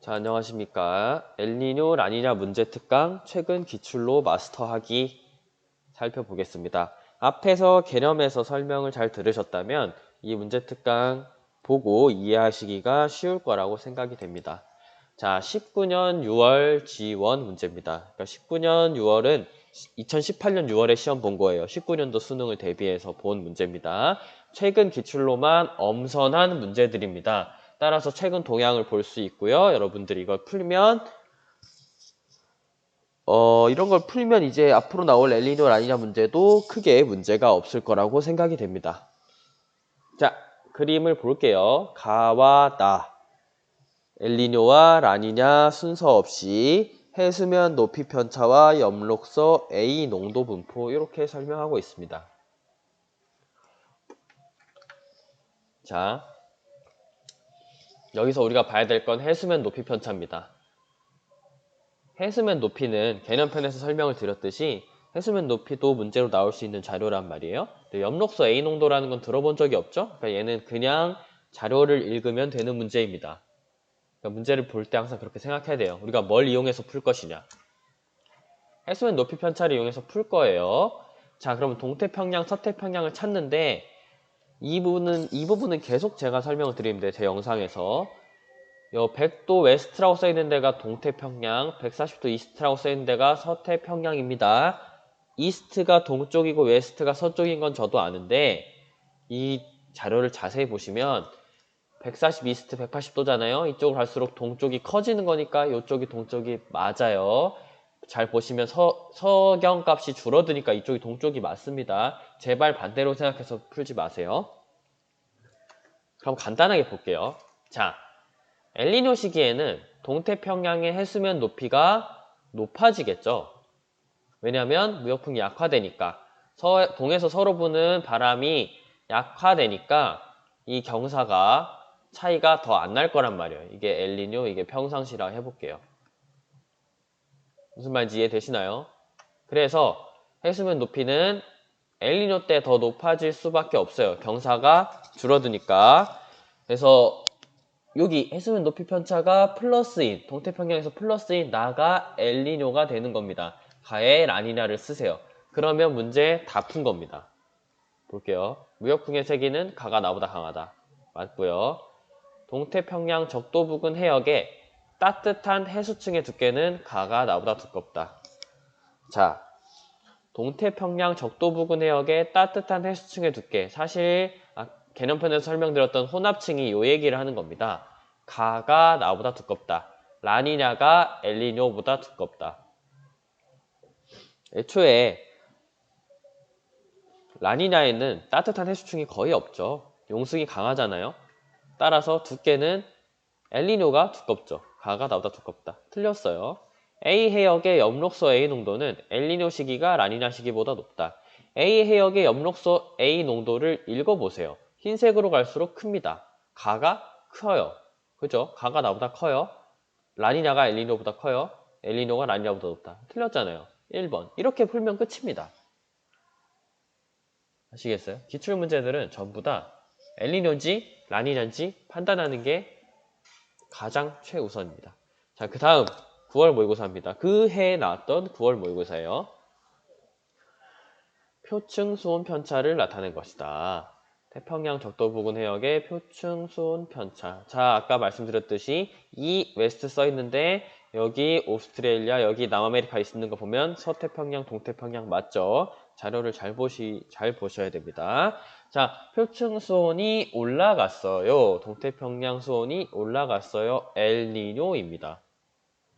자, 안녕하십니까. 엘니뇨 라니냐 문제 특강 최근 기출로 마스터하기 살펴보겠습니다. 앞에서 개념에서 설명을 잘 들으셨다면 이 문제 특강 보고 이해하시기가 쉬울 거라고 생각이 됩니다. 자, 19년 6월 G1 문제입니다. 그러니까 19년 6월은 2018년 6월에 시험 본 거예요. 19년도 수능을 대비해서 본 문제입니다. 최근 기출로만 엄선한 문제들입니다. 따라서 최근 동향을 볼 수 있고요. 여러분들이 이걸 풀면 이런 걸 풀면 이제 앞으로 나올 엘니뇨 라니냐 문제도 크게 문제가 없을 거라고 생각이 됩니다. 자, 그림을 볼게요. 가와 나, 엘니뇨와 라니냐 순서 없이 해수면 높이 편차와 엽록서 A 농도 분포 이렇게 설명하고 있습니다. 자, 여기서 우리가 봐야 될 건 해수면 높이 편차입니다. 해수면 높이는 개념편에서 설명을 드렸듯이 해수면 높이도 문제로 나올 수 있는 자료란 말이에요. 엽록소 A 농도라는 건 들어본 적이 없죠? 그러니까 얘는 그냥 자료를 읽으면 되는 문제입니다. 그러니까 문제를 볼 때 항상 그렇게 생각해야 돼요. 우리가 뭘 이용해서 풀 것이냐. 해수면 높이 편차를 이용해서 풀 거예요. 자, 그러면 동태평양, 서태평양을 찾는데 이 부분은 계속 제가 설명을 드리는데 제 영상에서 100도 웨스트라고 써있는 데가 동태평양, 140도 이스트라고 써있는 데가 서태평양입니다. 이스트가 동쪽이고 웨스트가 서쪽인 건 저도 아는데 이 자료를 자세히 보시면 140 이스트 180도잖아요. 이쪽으로 갈수록 동쪽이 커지는 거니까 이쪽이 동쪽이 맞아요. 잘 보시면 서경값이 줄어드니까 이쪽이 동쪽이 맞습니다. 제발 반대로 생각해서 풀지 마세요. 그럼 간단하게 볼게요. 자, 엘니뇨 시기에는 동태평양의 해수면 높이가 높아지겠죠. 왜냐하면 무역풍이 약화되니까 동에서 서로 부는 바람이 약화되니까 이 경사가 차이가 더 안 날 거란 말이에요. 이게 엘니뇨, 이게 평상시라 해볼게요. 무슨 말인지 이해되시나요? 그래서 해수면 높이는 엘니뇨 때 더 높아질 수밖에 없어요. 경사가 줄어드니까. 그래서 여기 해수면 높이 편차가 플러스인, 동태평양에서 플러스인 나가 엘니뇨가 되는 겁니다. 가에 라니냐를 쓰세요. 그러면 문제 다 푼 겁니다. 볼게요. 무역풍의 세기는 가가 나보다 강하다. 맞고요. 동태평양 적도 부근 해역에 따뜻한 해수층의 두께는 가가 나보다 두껍다. 자, 동태평양 적도 부근 해역의 따뜻한 해수층의 두께. 사실 개념편에서 설명드렸던 혼합층이 요 얘기를 하는 겁니다. 가가 나보다 두껍다. 라니냐가 엘니뇨보다 두껍다. 애초에 라니냐에는 따뜻한 해수층이 거의 없죠. 용승이 강하잖아요. 따라서 두께는 엘니뇨가 두껍죠. 가가 나보다 두껍다. 틀렸어요. A 해역의 엽록소 A 농도는 엘니뇨 시기가 라니냐 시기보다 높다. A 해역의 엽록소 A 농도를 읽어보세요. 흰색으로 갈수록 큽니다. 가가 커요. 그죠? 가가 나보다 커요. 라니냐가 엘니뇨보다 커요. 엘니뇨가 라니냐보다 높다. 틀렸잖아요. 1번. 이렇게 풀면 끝입니다. 아시겠어요? 기출문제들은 전부 다 엘니뇨인지 라니냐인지 판단하는 게 가장 최우선입니다. 자, 그 다음 9월 모의고사입니다. 그 해에 나왔던 9월 모의고사예요. 표층 수온 편차를 나타낸 것이다. 태평양 적도 부근 해역의 표층 수온 편차. 자, 아까 말씀드렸듯이 이 웨스트 써 있는데 여기 오스트레일리아, 여기 남아메리카 있는 거 보면 서태평양, 동태평양 맞죠? 자료를 잘 보셔야 됩니다. 자, 표층 수온이 올라갔어요. 동태평양 수온이 올라갔어요. 엘니뇨입니다.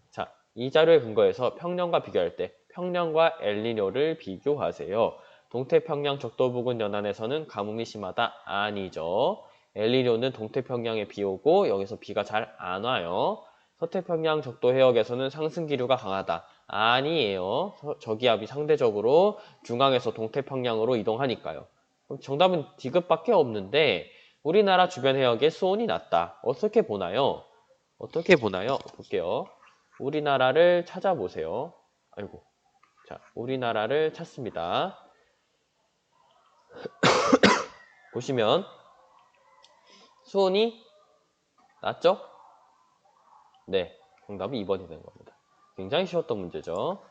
자, 이 자료에 근거해서 평년과 비교할 때 평년과 엘니뇨를 비교하세요. 동태평양 적도 부근 연안에서는 가뭄이 심하다? 아니죠. 엘니뇨는 동태평양에 비 오고 여기서 비가 잘 안 와요. 서태평양 적도 해역에서는 상승 기류가 강하다? 아니에요. 저기압이 상대적으로 중앙에서 동태평양으로 이동하니까요. 그럼 정답은 D급밖에 없는데 우리나라 주변 해역에 수온이 낮다. 어떻게 보나요? 어떻게 보나요? 볼게요. 우리나라를 찾아보세요. 아이고. 자, 우리나라를 찾습니다. 보시면 수온이 낮죠? 네, 정답이 2번이 되는 겁니다. 굉장히 쉬웠던 문제죠.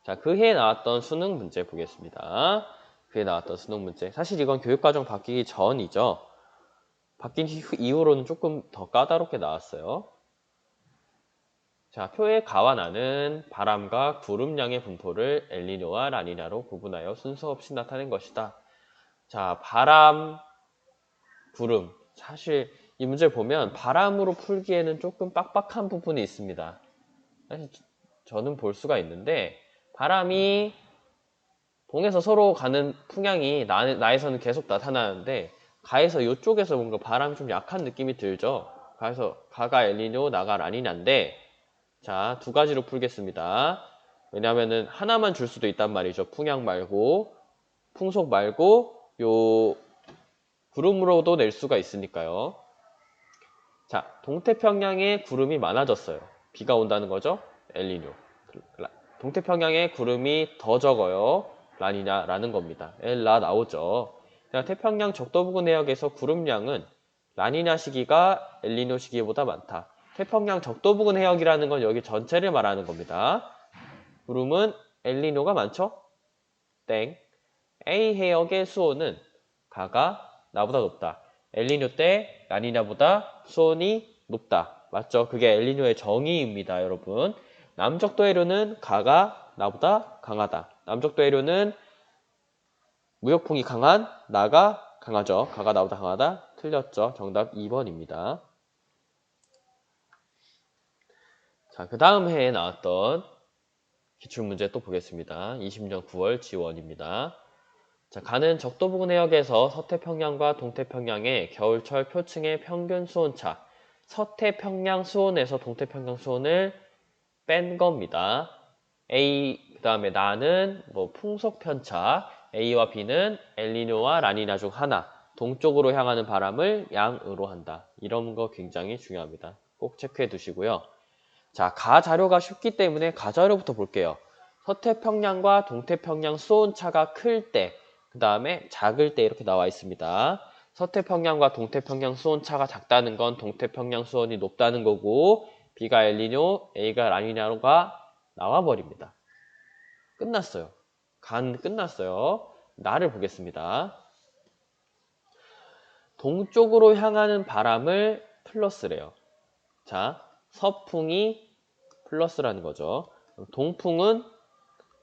자, 그 해에 나왔던 수능 문제 보겠습니다. 그 해에 나왔던 수능 문제. 사실 이건 교육과정 바뀌기 전이죠. 바뀐 이후로는 조금 더 까다롭게 나왔어요. 자, 표의 가와 나는 바람과 구름량의 분포를 엘니뇨와 라니냐로 구분하여 순서 없이 나타낸 것이다. 자, 바람, 구름. 사실 이 문제 보면 바람으로 풀기에는 조금 빡빡한 부분이 있습니다. 사실 저는 볼 수가 있는데 바람이 동에서 서로 가는 풍향이 나에서는 계속 나타나는데 가에서 이쪽에서 뭔가 바람이 좀 약한 느낌이 들죠. 그래서 가가 엘니뇨, 나가 라니냐인데 자, 두 가지로 풀겠습니다. 왜냐하면은 하나만 줄 수도 있단 말이죠. 풍향 말고 풍속 말고 요 구름으로도 낼 수가 있으니까요. 자, 동태평양에 구름이 많아졌어요. 비가 온다는 거죠. 엘니뇨. 동태평양에 구름이 더 적어요. 라니냐라는 겁니다. 엘라 나오죠. 자, 태평양 적도부근 해역에서 구름량은 라니냐 시기가 엘니뇨 시기보다 많다. 태평양 적도부근 해역이라는 건 여기 전체를 말하는 겁니다. 구름은 엘니뇨가 많죠? 땡. A 해역의 수온은 가가 나보다 높다. 엘니뇨 때 라니냐보다 수온이 높다. 맞죠? 그게 엘니뇨의 정의입니다, 여러분. 남적도 해류는 가가 나보다 강하다. 남적도 해류는 무역풍이 강한 나가 강하죠. 가가 나보다 강하다. 틀렸죠. 정답 2번입니다. 자, 그 다음 해에 나왔던 기출문제 또 보겠습니다. 20년 9월 지원입니다. 자, 가는 적도부근 해역에서 서태평양과 동태평양의 겨울철 표층의 평균 수온차. 서태평양 수온에서 동태평양 수온을 뺀 겁니다. A, 그 다음에 나는 뭐 풍속 편차. A와 B는 엘니뇨와 라니냐 중 하나. 동쪽으로 향하는 바람을 양으로 한다. 이런 거 굉장히 중요합니다. 꼭 체크해 두시고요. 자, 가 자료가 쉽기 때문에 가 자료부터 볼게요. 서태평양과 동태평양 수온차가 클 때, 그 다음에 작을 때 이렇게 나와 있습니다. 서태평양과 동태평양 수온차가 작다는 건 동태평양 수온이 높다는 거고 B가 엘니뇨, A가 라니냐가 나와버립니다. 끝났어요. 간 끝났어요. 나를 보겠습니다. 동쪽으로 향하는 바람을 플러스래요. 자, 서풍이 플러스라는 거죠. 동풍은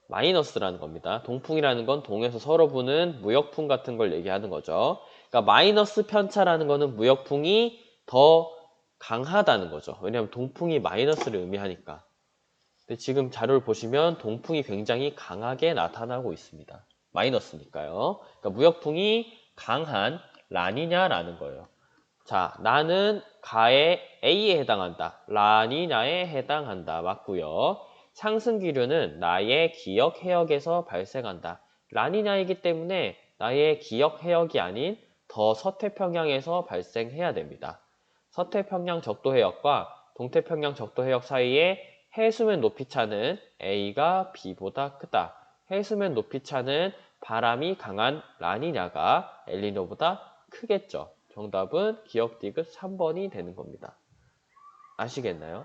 마이너스라는 겁니다. 동풍이라는 건 동에서 서로 부는 무역풍 같은 걸 얘기하는 거죠. 그러니까 마이너스 편차라는 거는 무역풍이 더 강하다는 거죠. 왜냐하면 동풍이 마이너스를 의미하니까. 근데 지금 자료를 보시면 동풍이 굉장히 강하게 나타나고 있습니다. 마이너스니까요. 그러니까 무역풍이 강한 라니냐라는 거예요. 자, 나는 가의 A에 해당한다. 라니냐에 해당한다. 맞고요. 상승기류는 나의 기역 해역에서 발생한다. 라니냐이기 때문에 나의 기역 해역이 아닌 더 서태평양에서 발생해야 됩니다. 서태평양 적도 해역과 동태평양 적도 해역 사이에 해수면 높이 차는 A가 B보다 크다. 해수면 높이 차는 바람이 강한 라니냐가 엘니뇨보다 크겠죠. 정답은 기억 디귿 3번이 되는 겁니다. 아시겠나요?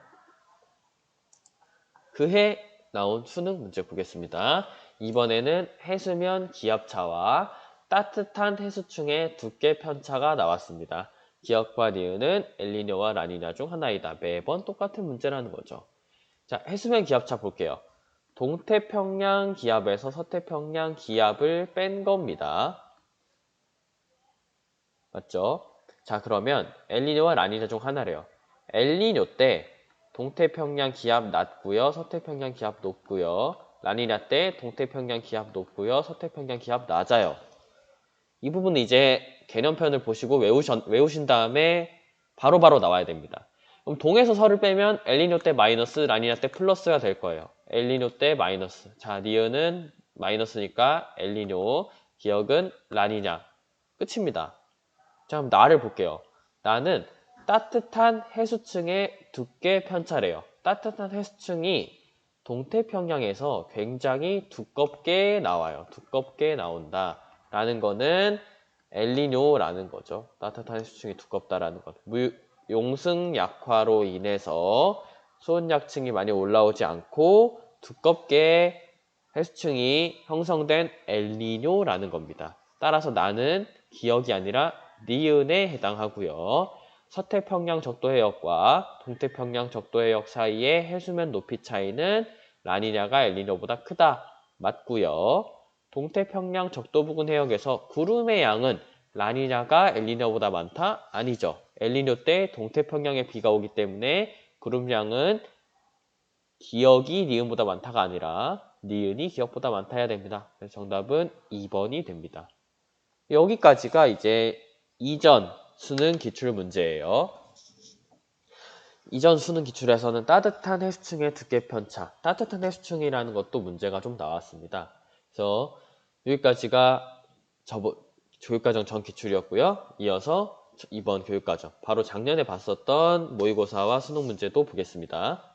그해 나온 수능 문제 보겠습니다. 이번에는 해수면 기압차와 따뜻한 해수층의 두께 편차가 나왔습니다. 기억과 니은은 엘니뇨와 라니냐 중 하나이다. 매번 똑같은 문제라는 거죠. 자, 해수면 기압차 볼게요. 동태평양 기압에서 서태평양 기압을 뺀 겁니다. 맞죠? 자, 그러면 엘니뇨와 라니냐 중 하나래요. 엘니뇨 때 동태평양 기압 낮고요. 서태평양 기압 높고요. 라니냐 때 동태평양 기압 높고요. 서태평양 기압 낮아요. 이 부분은 이제 개념편을 보시고 외우신 다음에 바로바로 나와야 됩니다. 그럼 동에서 서를 빼면 엘니뇨 때 마이너스, 라니냐 때 플러스가 될 거예요. 엘니뇨 때 마이너스. 자, 니은은 마이너스니까 엘니뇨, 기억은 라니냐. 끝입니다. 자, 그럼 나를 볼게요. 나는 따뜻한 해수층의 두께 편차래요. 따뜻한 해수층이 동태평양에서 굉장히 두껍게 나와요. 두껍게 나온다. 라는 거는 엘니뇨라는 거죠. 따뜻한 해수층이 두껍다라는 것. 용승 약화로 인해서 수온약층이 많이 올라오지 않고 두껍게 해수층이 형성된 엘니뇨라는 겁니다. 따라서 나는 기역이 아니라 니은에 해당하고요. 서태평양 적도해역과 동태평양 적도해역 사이의 해수면 높이 차이는 라니냐가 엘니뇨보다 크다. 맞고요. 동태평양 적도 부근 해역에서 구름의 양은 라니냐가 엘니뇨보다 많다? 아니죠. 엘니뇨 때 동태평양에 비가 오기 때문에 구름량은 기역이 니은보다 많다가 아니라 니은이 기역보다 많다 해야 됩니다. 그래서 정답은 2번이 됩니다. 여기까지가 이제 이전 수능 기출 문제예요. 이전 수능 기출에서는 따뜻한 해수층의 두께 편차, 따뜻한 해수층이라는 것도 문제가 좀 나왔습니다. 그래서 여기까지가 교육과정 전 기출이었고요. 이어서 이번 교육과정, 바로 작년에 봤었던 모의고사와 수능 문제도 보겠습니다.